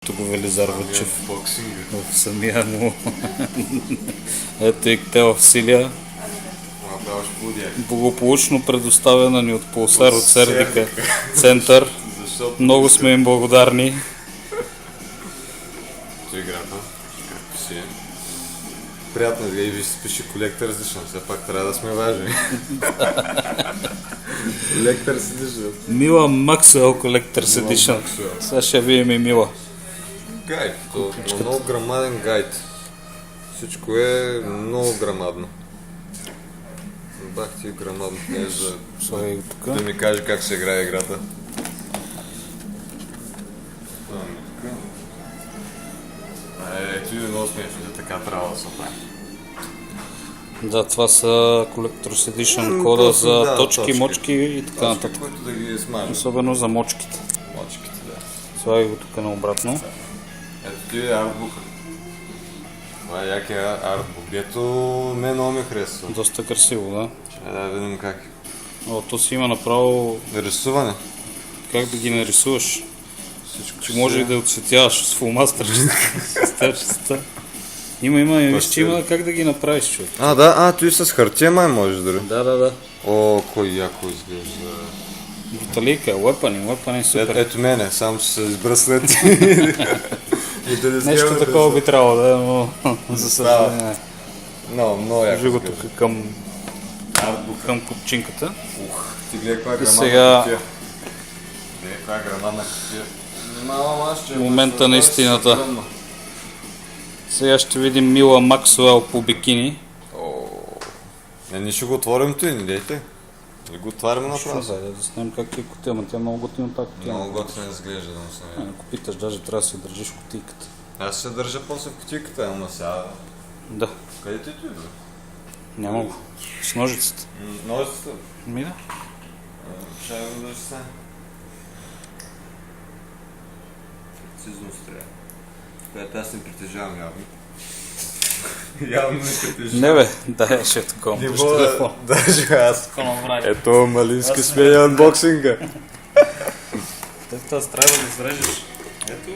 Тук Велизар Вълчев Боксинга. в самия му. Ето и те Силия. Благополучно предоставена ни от Пулсар от Сердика център. Много сме им благодарни. Той играта, както си е. Приятно да и ви се пише колектор Edition, все пак трябва да сме важни. Колектор Edition. Мила Максуел Collector's Edition. Сега ще видим и Мила. Гайд, то е много грамаден гайд. Всичко е много грамадно. Бах ти грамадно, да ми каже как се играе играта. Ето и много смешно, така трябва да се прави. Да, това са Collector's Edition кода за точки, мочки и така нататък. Който да ги смажем. Особено за мочките. Мочките, да. Слагай го тук наобратно. Ето ти е артбука. Това е якия артбук, дето мен много ми харесва. Доста красиво, да. Да видим как е. О, то си има направо Рисуване. как да ги нарисуваш. Всичко Че може и да отцветяваш с фулмастър. Има, виж, че има как да ги направиш, човек. Той с хартия май можеш дори. Да. О, кой яко изглежда. Бруталийка, лепани, супер. Ето мене, само че се избръснати. Нещо такова би трябвало да е, но за съжаление. Много яко. Кажи го тук към купчинката. Ти гледай каква грамадна сега... кутия. Гледай каква грамадна кутия. Момента на истината. Сега ще видим Мила Максуел по бикини. Ние ще го отворим той, не дейте. Не го отваряме направо. Да знаем как е кутия, ама тя много готина тази кутия. Много готина изглежда, да му се види. Ако питаш, даже трябва да си държиш кутийката. Аз ще държа после в кутийката, ама сега... Да. Къде ти той, бе? Няма го. С ножицата. Ножицата? Ми да. Ще го държи сега. Прецизно стреля. Която аз не притежавам явно. Явно не притежавам. Не бе, дай ще е такова. Не мога даже аз. Ето малински смея анбоксинга. Тази трябва да изрежеш. Ето.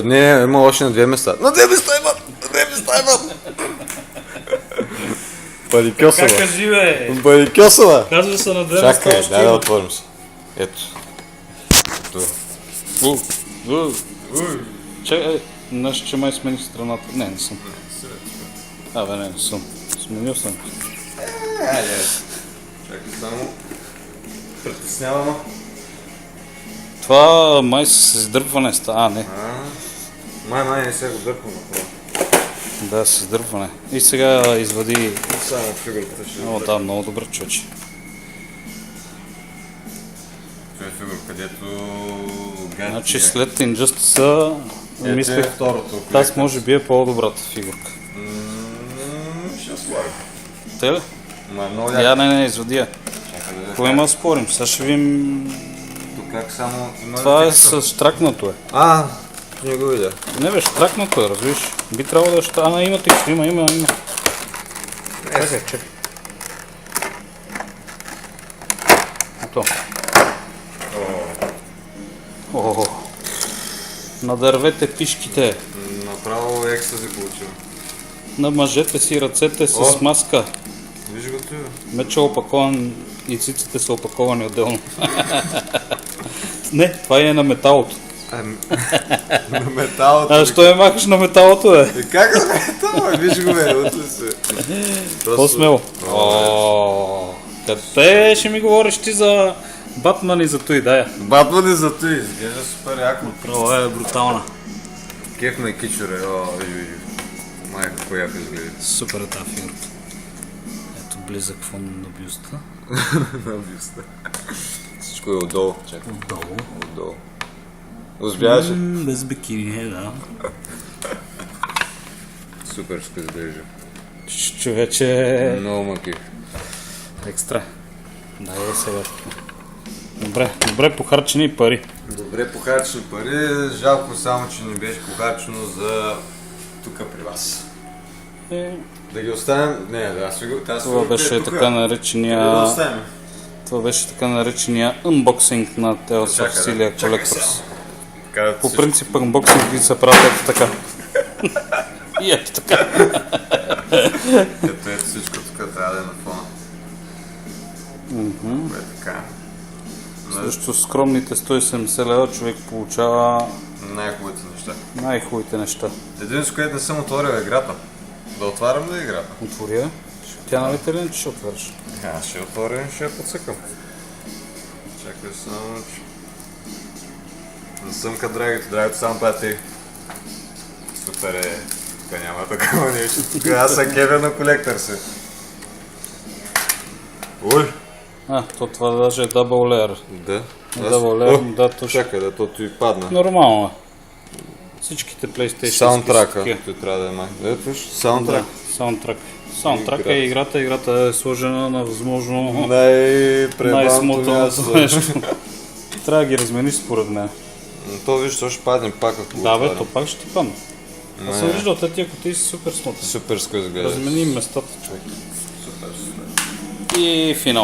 Не, има още на две места. На две места имат! Парикьосова. Как кажи, бе? Парикьосова. Казва се на две места. Чакай, дай да отворим се. Ето. Чакай, значи, че май смених страната. Не съм. Не съм. Сменил съм. Айде. Чакай само. Притеснявам. Това май с издърпване става. Не. Май не се го дърпам направо. Да, с издърпване. И сега извади... Само фигурата ще... О, да, много добър човече. Това е фигура, където... Значи след Injustice мислех, второто. тази може би е по-добрата фигурка. Ще слагам. Те ли? Много Я не, извади я. Кого има да спорим? Сега ще видим... Тук как само... Това е с штракнато е. Не го видя. Не бе, штракнато е, разбираш. Би трябвало да ще... има текст, има. Чакай. Ето. Надървете пишките. Направо екстази получил. Намажете си ръцете с маска. Виж го ти, бе. Мечът е опакован и циците са опаковани отделно. Не, това е на металото. На металото. Що я махаш на металото, бе? Как на металото? Виж го, бе, отли се. По-смело. Къде ще ми говориш ти за Батман и за той, дай. Батман и за той, изглежда супер яко. Право е брутална. Кеф ме кичуре, майка, какво яко изглежда. Супер е тази фигурка. Ето близък фон на бюста. На бюста. Всичко е отдолу. Чакай. Отдолу. Успяваше? Без бикини, да. Супер ще изглежда. Човече... Много макив. Екстра. Дай сега. Добре похарчени пари. Добре похарчени пари, жалко само, че не беше похарчено за тука при вас. Да ги оставим? Не, да, аз ви го... Това беше така наречения... Това беше така наречения unboxing на Tales of Xillia Collectors. така. По принцип анбоксинги се правят ето така. И ето така. Ето всичко тук трябва да е на фона. Е така. Срещу скромните 170 лева човек получава Най-хубавите неща. най-хубавите неща. Единствено, което не съм отворил е играта. Да отварям ли играта? Отворя. Тя навите ли, че ще отваряш? Аз ще отворя и ще я подсъкам. Чакай само, че... Не съм като драгото само пати. Супер е. Тук няма такова нещо. Тук аз съм кевен на колектор си. Ой! То това даже е double layer. Да. Double layer, да, точно. Чакай, да, то ти падна. Нормално е. Всичките PlayStation Саундтрака. Той трябва да е май. Ето виж, саундтрак. Саундтрак. Саундтрак е играта. Играта е сложена на възможно Най-пребавното място. нещо. Трябва да ги размениш според мен. То виж, то ще падне пак, ако го Да, бе, отварям. то пак ще ти падне. Аз съм виждал, те тия кутии са супер смотани. Супер скъс гледа. Размени местата, човек. Супер. И финал.